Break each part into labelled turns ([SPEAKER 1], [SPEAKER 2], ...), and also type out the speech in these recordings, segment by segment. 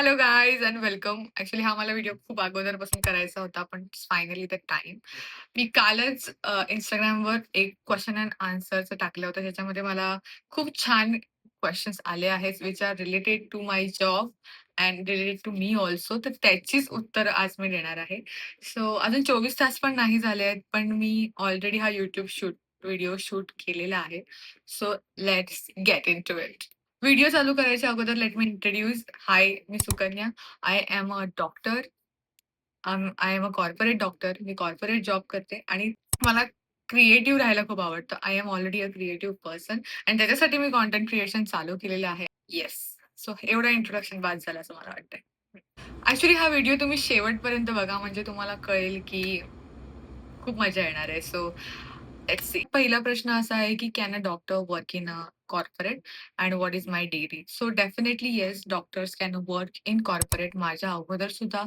[SPEAKER 1] Hello guys and welcome. Actually हा मला video खूप अगोदरपासून करायचा होता, पण फायनली द टाईम. मी कालच Instagramवर एक क्वेशन एंड आन्सरचं टाकलं होतं, ज्याच्यामध्ये मला खूप छान क्वेशन्स आले आहेत, which are related to my job and related to me also. तर त्याचीच उत्तर आज मी देणार आहे. सो अजून 24 तास पण नाही झाले आहेत, पण मी ऑलरेडी हा व्हिडिओ शूट केलेला आहे. So let's get into it. Video चालू करायच्या अगोदर let me introduce. High, me Sukanya. I am a doctor. I am a corporate doctor. Me corporate job करते आणि मला क्रिएटिव्ह राहायला खूप आवडतं. I am already a creative person आणि त्याच्यासाठी मी कंटेंट क्रिएशन चालू केलेलं आहे. येस. सो एवढं इंट्रोडक्शन बाद झालं असं मला वाटतंय. ॲक्चुअली हा व्हिडिओ तुम्ही शेवटपर्यंत बघा म्हणजे तुम्हाला कळेल की खूप मजा येणार आहे. So let's see. पहिला प्रश्न असा आहे की can a doctor work in a corporate and what is my daily? So definitely yes, doctors can work in corporate. माझ्या अगोदर सुद्धा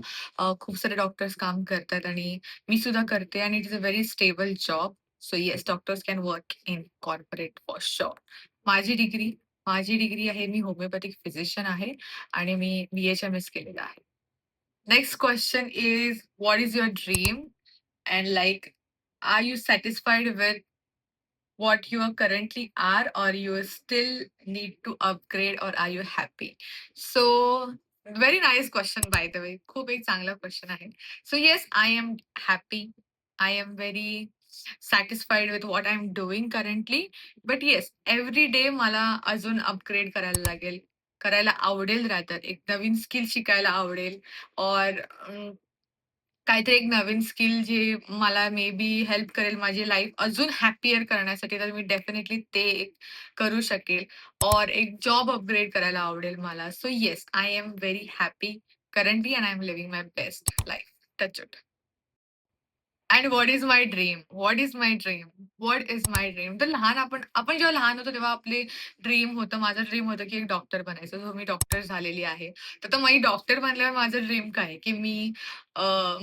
[SPEAKER 1] खूप सारे डॉक्टर्स काम करतात आणि मी सुद्धा करते आणि it is a very stable job. So yes, doctors can work in corporate for sure. माझी डिग्री माझी डिग्री आहे, मी होमिओपॅथिक फिजिशियन आहे आणि मी BHMS केलेलं आहे. Next question is what is your dream? And like, are you satisfied with what you are currently are, or you still need to upgrade, or are you happy? So very nice question, by the way. खूप एक चांगला question आहे. So yes, I am happy. I am very satisfied with what I'm doing currently. But yes, every day मला अजून upgrade करायला लागेल. करायला आवडेल रादर. एक नवीन स्किल शिकायला आवडेल. और काहीतरी एक नवीन स्किल जे मला मे बी हेल्प करेल माझी लाईफ अजून हॅपियर करण्यासाठी, तर मी डेफिनेटली ते एक करू शकेल. और एक जॉब अपग्रेड करायला आवडेल मला. So yes, I am very happy currently and I am living my best life. Touch wood. And what is my dream? What is my dream? What is my dream? तर आपण जेव्हा लहान होतो तेव्हा आपले ड्रीम होतं. माझं ड्रीम होतं की एक डॉक्टर बनायचं. सो मी डॉक्टर झालेली आहे. तर मी डॉक्टर बनल्यावर माझं ड्रीम काय आहे, की मी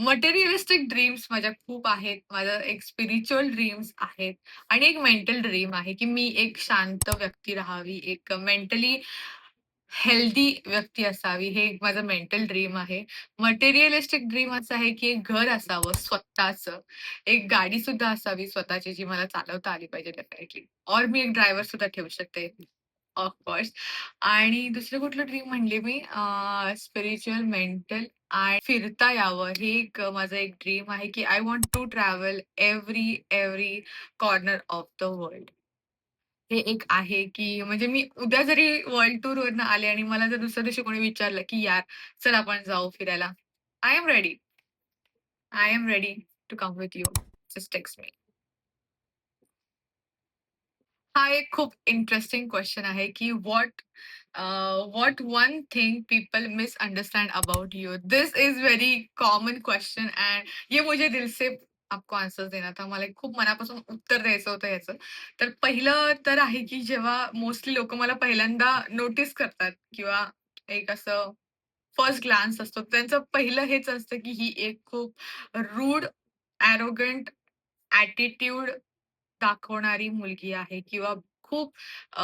[SPEAKER 1] मटेरिअलिस्टिक ड्रीम्स माझ्या खूप आहेत. माझं एक स्पिरिच्युअल ड्रीम्स आहेत आणि एक मेंटल ड्रीम आहे, की मी एक शांत व्यक्ती राहावी, एक मेंटली हेल्दी व्यक्ती असावी, हे एक माझं मेंटल ड्रीम आहे. मटेरिअलिस्टिक ड्रीम असं आहे, की एक घर असावं स्वतःचं. एक गाडी सुद्धा असावी स्वतःची, जी मला चालवता आली पाहिजे डेफिनेटली. और मी एक ड्रायव्हर सुद्धा ठेवू शकते ऑफ कोर्स. आणि दुसरं कुठलं ड्रीम म्हणले मी स्पिरिच्युअल, मेंटल आणि फिरता यावं. हे एक माझं एक ड्रीम आहे, की I want to travel every corner of the world. हे एक आहे, की म्हणजे मी उद्या जरी वर्ल्ड टूरवरनं आले आणि मला जर दुसऱ्या दिवशी कोणी विचारलं, की "यार, चल आपण जाऊ फिरायला." I am ready. I am ready to come with you. Just text me. हा एक खूप इंटरेस्टिंग क्वेश्चन आहे, की what one thing people misunderstand about you? This is very common question and ये मुझे दिल से आपको आन्सर देना था. मला एक खूप मनापासून उत्तर द्यायचं होतं याचं. तर पहिलं तर आहे, की जेव्हा मोस्टली लोकं मला पहिल्यांदा नोटीस करतात किंवा एक असं फर्स्ट ग्लान्स असतो, त्यांचं पहिलं हेच असतं, की ही एक खूप रूड, ॲरोगंट ॲटिट्यूड दाखवणारी मुलगी आहे किंवा खूप अ,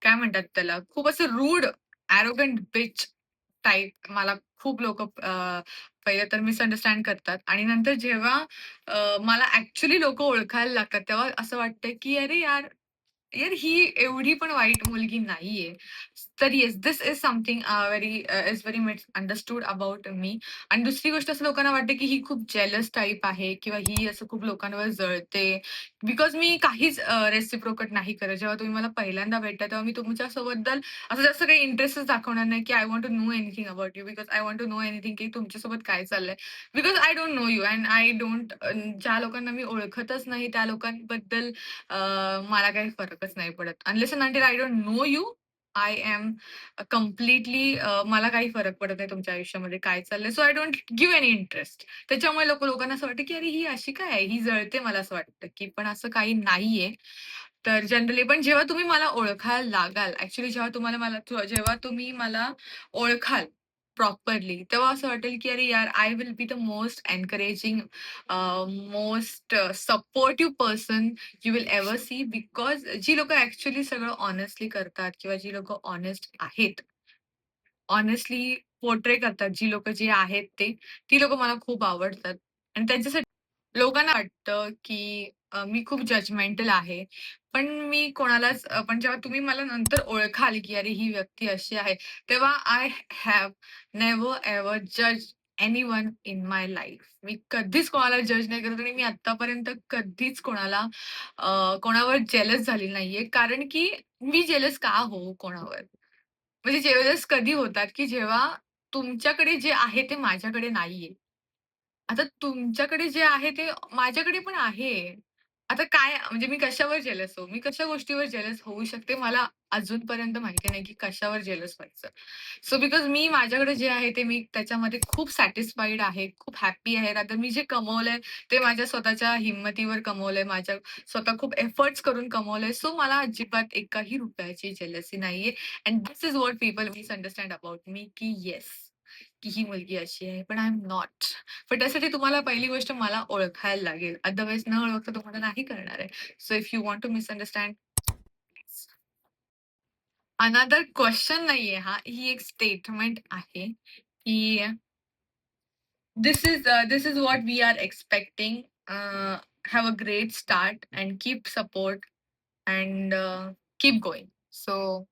[SPEAKER 1] काय म्हणतात त्याला, खूप असं रूड, ॲरोगंट बिच टाइप मला खूप लोकं पहिलं तर मिसअंडरस्टँड करतात आणि नंतर जेव्हा मला ॲक्चुअली लोकं ओळखायला लागतात, तेव्हा असं वाटतं की अरे यार, यार ही एवढी पण वाईट मुलगी नाहीये. तर yes, this is something very much understood about me. आणि दुसरी गोष्ट असं लोकांना वाटते, की ही खूप जेलस टाइप आहे किंवा ही असं खूप लोकांवर जळते. बिकॉज मी काहीच रेसिप्रोकेट नाही करत. जेव्हा तुम्ही मला पहिल्यांदा भेटता, तेव्हा मी तुमच्यासोबत असं जास्त काही इंटरेस्टच दाखवणार नाही, की I want to know anything about you because I want to know anything, की तुमच्यासोबत काय चाललंय. Because I don't know you and I don't ज्या लोकांना मी ओळखतच नाही, त्या लोकांबद्दल मला काही फरकच नाही पडत. Unless and until I don't know you, I am completely मला काही फरक पडत नाही तुमच्या आयुष्यामध्ये काय चाललंय. So I don't give any interest. त्याच्यामुळे लोकांना असं वाटतं, की "अरे, ही अशी काय आहे? ही जळते." मला असं वाटतं, की पण असं काही नाहीये. तर जनरली पण जेव्हा तुम्ही मला ओळखायला लागाल, ॲक्चुअली जेव्हा तुम्ही मला ओळखाल प्रॉपरली, तेव्हा असं वाटेल, की "अरे यार, I will be the most encouraging, most supportive person you will ever see." Because जी लोकं ॲक्चुअली सगळं हॉनेस्टली करतात किंवा जी लोकं हॉनेस्ट आहेत, हॉनेस्टली पोर्ट्रे करतात. जी लोकं जे आहेत ते, ती लोकं मला खूप आवडतात आणि त्यांच्यासाठी लोकांना वाटतं, की मी खूप जजमेंटल आहे. पण मी कोणालाच पण जेव्हा तुम्ही मला नंतर ओळखाल, की अरे ही व्यक्ती अशी आहे, तेव्हा आय हॅव नेव्हर एव्हर जज एनीवन इन माय लाईफ. मी कधीच कोणाला जज नाही करत आणि मी आत्तापर्यंत कधीच कोणावर जेलस झाली नाहीये. कारण की मी जेलस का होऊ कोणावर? म्हणजे जेलस कधी होतात, की जेव्हा तुमच्याकडे जे आहे ते माझ्याकडे नाहीये. आता तुमच्याकडे जे आहे ते माझ्याकडे पण आहे. आता काय म्हणजे मी कशावर जेलस होऊ? मी कशा गोष्टीवर जेलस होऊ शकते? मला अजूनपर्यंत माहिती नाही, की कशावर जेलस व्हायचं. सो बिकॉज मी माझ्याकडे जे आहे ते मी त्याच्यामध्ये खूप सॅटिस्फाईड आहे, खूप हॅपी आहे. आता मी जे कमवलंय ते माझ्या स्वतःच्या हिम्मतीवर कमवलंय, माझ्या स्वतः खूप एफर्ट्स करून कमवलंय. सो मला अजिबात एकाही रुपयाची जेलसी नाहीये and this is what people misunderstand about me, की येस, की ही मुलगी अशी आहे. पण आय एम नॉट. पण त्यासाठी तुम्हाला पहिली गोष्ट मला ओळखायला लागेल. अदरवाईज न ओळखता तुम्हाला नाही करणार आहे. So if you want to misunderstand another question नाहीये हा. ही एक स्टेटमेंट आहे, की this is what we are expecting. Have a great start and keep support and keep going. So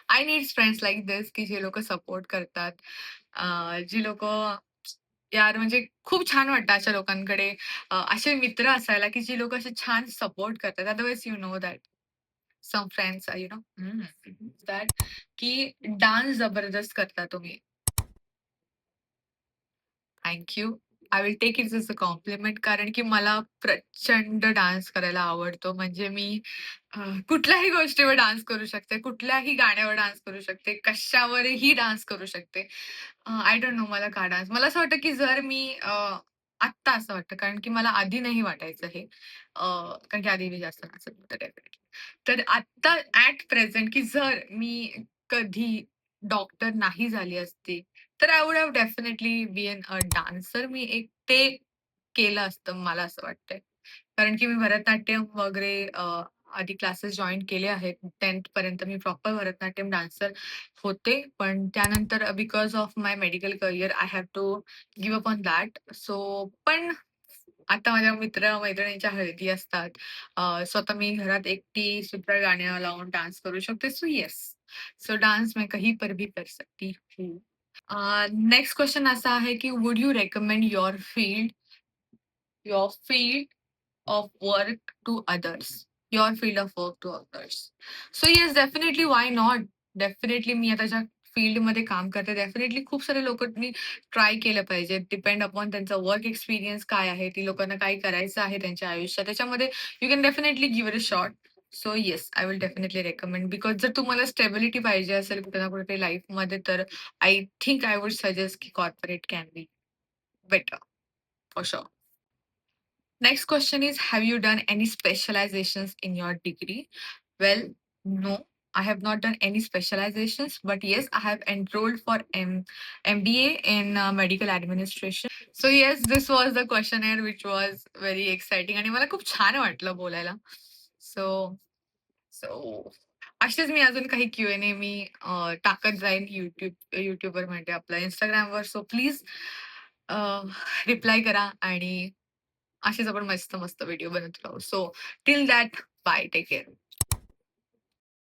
[SPEAKER 1] I need friends like this की जे लोकं support करतात. जी लोकं यार म्हणजे खूप छान वाटतं अशा लोकांकडे असे मित्र असायला की जी लोकं असे छान सपोर्ट करतात. Otherwise you know that some friends are that की डान्स जबरदस्त करता तुम्ही. Thank you. I will take it as a compliment कारण की मला प्रचंड डान्स करायला आवडतो. म्हणजे मी कुठल्याही गोष्टीवर डान्स करू शकते, कुठल्याही गाण्यावर डान्स करू शकते, कशावरही डान्स करू शकते. आय डोंट नो मला का डान्स मला असं वाटतं, की जर मी आत्ता असं वाटतं कारण की मला आधी नाही वाटायचं हे. कारण की आधी मी जास्त नाचत होते डेफिनेटली. तर आत्ता ॲट प्रेझेंट की जर मी कधी डॉक्टर नाही झाली असती, तर I would have definitely been a dancer. मी एक ते केलं असतं मला असं वाटतंय. कारण की मी भरतनाट्यम वगैरे आधी क्लासेस जॉइन केले आहेत. 10th पर्यंत मी प्रॉपर भरतनाट्यम डान्सर होते. पण त्यानंतर because of my medical career I have to give up on that. So पण आता माझ्या मित्र-मैत्रिणींच्या हळदी असतात. स्वतः मी घरात एकटी सुद्धा गाणं लावून डान्स करू शकते. So yes. सो डान्स मैं कहीं पर भी कर सकती हूँ. नेक्स्ट क्वेश्चन असा आहे, की would you recommend your field of work to others? Your field of work to others. So yes, definitely why not? Definitely मी आता ज्या फील्डमध्ये काम करते, डेफिनेटली खूप सारे लोकांनी ट्राय केलं पाहिजे. डिपेंड अपॉन त्यांचा वर्क एक्सपिरियन्स काय आहे, ती लोकांना काय करायचं आहे त्यांच्या आयुष्यात. त्याच्यामध्ये you can definitely give it a shot. So yes, I will definitely recommend because जर तुम्हाला स्टेबिलिटी पाहिजे असेल कुठे ना कुठे लाईफमध्ये, तर I think I would suggest की corporate can be better for sure. Next question is, have you done any specializations in your degree? Well, no, I have not done any specializations, but yes, I have enrolled for MBA in medical administration. So yes, this was the questionnaire which was very exciting आणि मला खूप छान वाटलं बोलायला. So so असेच मी अजून काही Q&A मी टाकत जाईन YouTubeवर म्हणजे आपल्या Instagramवर. सो प्लीज रिप्लाय करा आणि असेच आपण मस्त-मस्त व्हिडिओ बनवत राहू. So till that bye. Take care.